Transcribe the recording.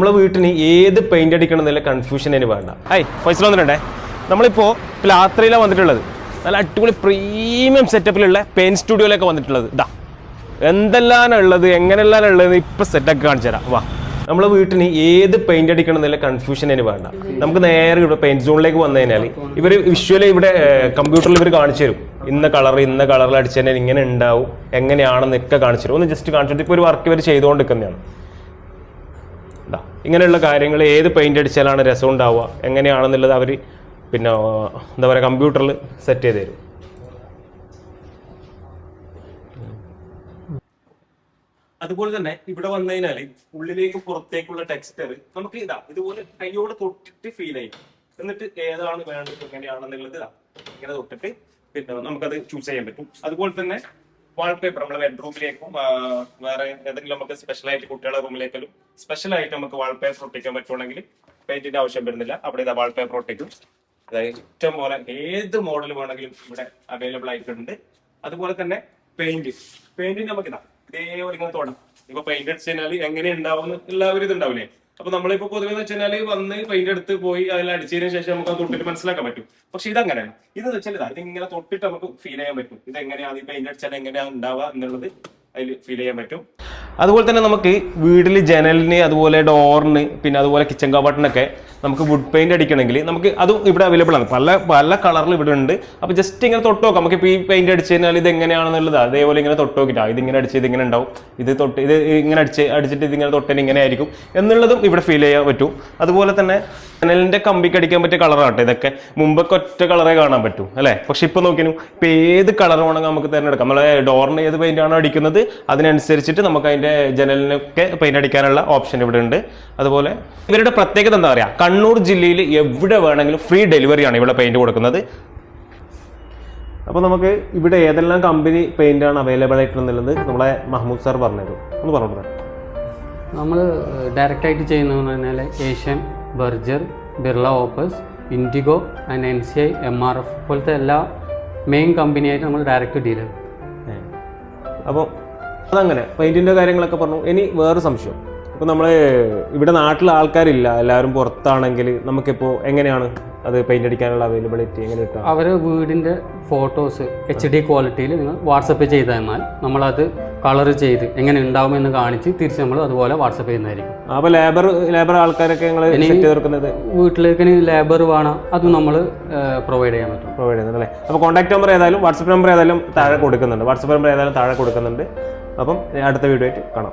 നമ്മളെ വീട്ടിന് ഏത് പെയിന്റ് അടിക്കണം എന്നുള്ള കൺഫ്യൂഷൻ അതിന് വേണ്ട. ഫൈസൽ വന്നിട്ടുണ്ടേ. നമ്മളിപ്പോൾ യാത്രയിലാണ് വന്നിട്ടുള്ളത്. നല്ല അടിപൊളി പ്രീമിയം സെറ്റപ്പിലുള്ള പെയിന്റ് സ്റ്റുഡിയോയിലൊക്കെ വന്നിട്ടുള്ളത്. ഇതാ എന്തെല്ലാം ഉള്ളത്, എങ്ങനെയെല്ലാം ഉള്ളത് ഇപ്പം സെറ്റൊക്കെ കാണിച്ചു തരാം. വാ, നമ്മളെ വീട്ടിന് ഏത് പെയിന്റ് അടിക്കണം എന്നുള്ള കൺഫ്യൂഷൻ അതിന് വേണ്ട. നമുക്ക് നേരെ ഇവിടെ പെയിന്റ് സോണിലേക്ക് വന്നു കഴിഞ്ഞാൽ ഇവർ വിഷ്വലി ഇവിടെ കമ്പ്യൂട്ടറിൽ ഇവർ കാണിച്ചു തരും. ഇന്ന കളറിൽ അടിച്ചു കഴിഞ്ഞാൽ ഇങ്ങനെ ഉണ്ടാവും, എങ്ങനെയാണെന്നൊക്കെ കാണിച്ചു തരും. ഒന്ന് ജസ്റ്റ് കാണിച്ചിട്ട് ഇപ്പോൾ ഒരു വർക്ക് ഇവർ ചെയ്തുകൊണ്ടിരിക്കുന്നതാണ്. ഇങ്ങനെയുള്ള കാര്യങ്ങൾ ഏത് പെയിന്റ് അടിച്ചാലാണ് രസം ഉണ്ടാവുക, എങ്ങനെയാണെന്നുള്ളത് അവർ പിന്നെ എന്താ പറയുക കമ്പ്യൂട്ടറിൽ സെറ്റ് ചെയ്ത് തരും. അതുപോലെ തന്നെ ഇവിടെ വന്നു കഴിഞ്ഞാൽ ഉള്ളിലേക്ക് പുറത്തേക്കുള്ള ടെക്സ്ചർ നമുക്ക് ഇതുപോലെ കൈയോട് തൊട്ടിട്ട് ഫീൽ ചെയ്യും. എന്നിട്ട് ഏതാണ് വേണ്ടത് എങ്ങനെയാണെന്നുള്ളത് ഇങ്ങനെ തൊട്ടിട്ട് പിന്നെ നമുക്കത് ചൂസ് ചെയ്യാൻ പറ്റും. അതുപോലെ തന്നെ വാൾപേപ്പർ നമ്മളെ ബെഡ്റൂമിലേക്കും വേറെ ഏതെങ്കിലും നമുക്ക് സ്പെഷ്യലായിട്ട് കുട്ടികളുടെ റൂമിലേക്കും സ്പെഷ്യലായിട്ട് നമുക്ക് വാൾപേപ്പർ ഒട്ടിക്കാൻ പറ്റുവാണെങ്കിൽ പെയിന്റിന്റെ ആവശ്യം വരുന്നില്ല. അവിടെ വാൾപേപ്പർ ഒട്ടിക്കും. അതായത് ഇഷ്ടം പോലെ ഏത് മോഡൽ വേണമെങ്കിലും ഇവിടെ അവൈലബിൾ ആയിട്ടുണ്ട്. അതുപോലെ തന്നെ പെയിന്റ് നമുക്ക് ഇതേപോലെ ഇങ്ങനെ തൊടാം. ഇപ്പൊ പെയിന്റ് അടിച്ചു കഴിഞ്ഞാൽ എങ്ങനെ ഉണ്ടാവും എല്ലാവരും ഇതുണ്ടാവില്ലേ. അപ്പൊ നമ്മളിപ്പോ പൊതുവെ എന്ന് വെച്ചാൽ വന്ന് പെയിന്റ് എടുത്ത് പോയി അതിൽ അടിച്ചതിന് ശേഷം നമുക്ക് തൊട്ടിട്ട് മനസ്സിലാക്കാൻ പറ്റും. പക്ഷെ ഇതങ്ങനെയാണ്. ഇതെന്ന് വെച്ചാൽ ഇതിങ്ങനെ തൊട്ടിട്ട് നമുക്ക് ഫീൽ ചെയ്യാൻ പറ്റും. ഇതെങ്ങനെയാണ് ഈ പെയിന്റ് അടിച്ചാൽ എങ്ങനെയാണ് ഉണ്ടാവുക എന്നുള്ളത് അതിൽ ഫീൽ ചെയ്യാൻ പറ്റും. അതുപോലെ തന്നെ നമുക്ക് വീട്ടിൽ ജനലിന്, അതുപോലെ ഡോറിന്, പിന്നെ അതുപോലെ കിച്ചൺ കബോർഡിനൊക്കെ നമുക്ക് വുഡ് പെയിന്റ് അടിക്കണമെങ്കിൽ നമുക്ക് അതും ഇവിടെ അവൈലബിൾ ആണ്. പല കളറിൽ ഇവിടെ ഉണ്ട്. അപ്പോൾ ജസ്റ്റ് ഇങ്ങനെ തൊട്ട് നോക്കാം. നമുക്ക് ഇപ്പോൾ ഈ പെയിന്റ് അടിച്ചു കഴിഞ്ഞാൽ ഇത് എങ്ങനെയാണെന്നുള്ളത് അതേപോലെ ഇങ്ങനെ തൊട്ട് നോക്കിയിട്ടാണ് ഇതിങ്ങനെ അടിച്ച് ഇതിങ്ങനെ ഉണ്ടാവും, ഇത് ഇങ്ങനെ അടിച്ചിട്ട് ഇതിങ്ങനെ തൊട്ടതിന് ഇങ്ങനെ ആയിരിക്കും എന്നുള്ളതും ഇവിടെ ഫീൽ ചെയ്യാൻ പറ്റും. അതുപോലെ തന്നെ ജനലിന്റെ കമ്പിക്ക് അടിക്കാൻ പറ്റിയ കളറാട്ടെ ഇതൊക്കെ. മുമ്പൊക്കെ ഒറ്റ കളറേ കാണാൻ പറ്റും അല്ലേ. പക്ഷെ ഇപ്പൊ നോക്കിയാലും ഇപ്പൊ ഏത് കളർ വേണമെങ്കിൽ നമുക്ക് തിരഞ്ഞെടുക്കാം. നമ്മളെ ഡോറിന് ഏത് പെയിന്റ് ആണോ അടിക്കുന്നത് അതിനനുസരിച്ചിട്ട് നമുക്ക് അതിന്റെ ജനലിനൊക്കെ പെയിന്റ് അടിക്കാനുള്ള ഓപ്ഷൻ ഇവിടെ ഉണ്ട്. അതുപോലെ ഇവരുടെ പ്രത്യേകത എന്താ പറയാ, കണ്ണൂർ ജില്ലയിൽ എവിടെ വേണമെങ്കിലും ഫ്രീ ഡെലിവറിയാണ് ഇവിടെ പെയിന്റ് കൊടുക്കുന്നത്. അപ്പോൾ നമുക്ക് ഇവിടെ ഏതെല്ലാം കമ്പനി പെയിന്റ് ആണ് അവൈലബിൾ ആയിട്ടുള്ളത് നമ്മളെ മഹ്മൂദ് സാർ പറഞ്ഞത് ഒന്ന് പറഞ്ഞു. നമ്മൾ ഡയറക്റ്റ് ആയിട്ട് ചെയ്യുന്നതെന്ന് പറഞ്ഞാൽ Asian, Berger, Birla opus, IndiGo and NCI, MRF പോലത്തെ എല്ലാ മെയിൻ കമ്പനിയായിട്ട് നമ്മൾ ഡയറക്റ്റ് ഡീൽ ചെയ്യും. അപ്പോൾ അതങ്ങനെ പെയിന്റിന്റെ കാര്യങ്ങളൊക്കെ പറഞ്ഞു. ഇനി വേറെ സംശയം, ഇപ്പോൾ നമ്മൾ ഇവിടെ നാട്ടിലെ ആൾക്കാരില്ല, എല്ലാവരും പുറത്താണെങ്കിൽ നമുക്കിപ്പോൾ എങ്ങനെയാണ് അത് പെയിന്റ് അടിക്കാനുള്ള അവൈലബിലിറ്റി എങ്ങനെ കിട്ടുക? അവരെ വീടിൻ്റെ ഫോട്ടോസ് HD ക്വാളിറ്റിയിൽ നിങ്ങൾ വാട്സപ്പ് ചെയ്ത് തന്നാൽ നമ്മളത് കളർ ചെയ്ത് എങ്ങനെ ഉണ്ടാവുമെന്ന് കാണിച്ച് തിരിച്ച് നമ്മൾ അതുപോലെ വാട്സപ്പ് ചെയ്യുന്നതായിരിക്കും. അപ്പോൾ ലേബർ ആൾക്കാരൊക്കെ നിങ്ങൾ സെറ്റ് ചെയ്തെടുക്കുന്നത് വീട്ടിലേക്ക് ലേബർ വേണം, അതും നമ്മൾ പ്രൊവൈഡ് ചെയ്യാൻ പറ്റും. പ്രൊവൈഡ് ചെയ്യുന്നത് അല്ലേ. അപ്പോൾ കോൺടാക്ട് നമ്പർ ഏതായാലും വാട്സപ്പ് നമ്പർ ഏതായാലും താഴെ കൊടുക്കുന്നുണ്ട്. അപ്പം അടുത്ത വീഡിയോ ആയിട്ട് കാണാം.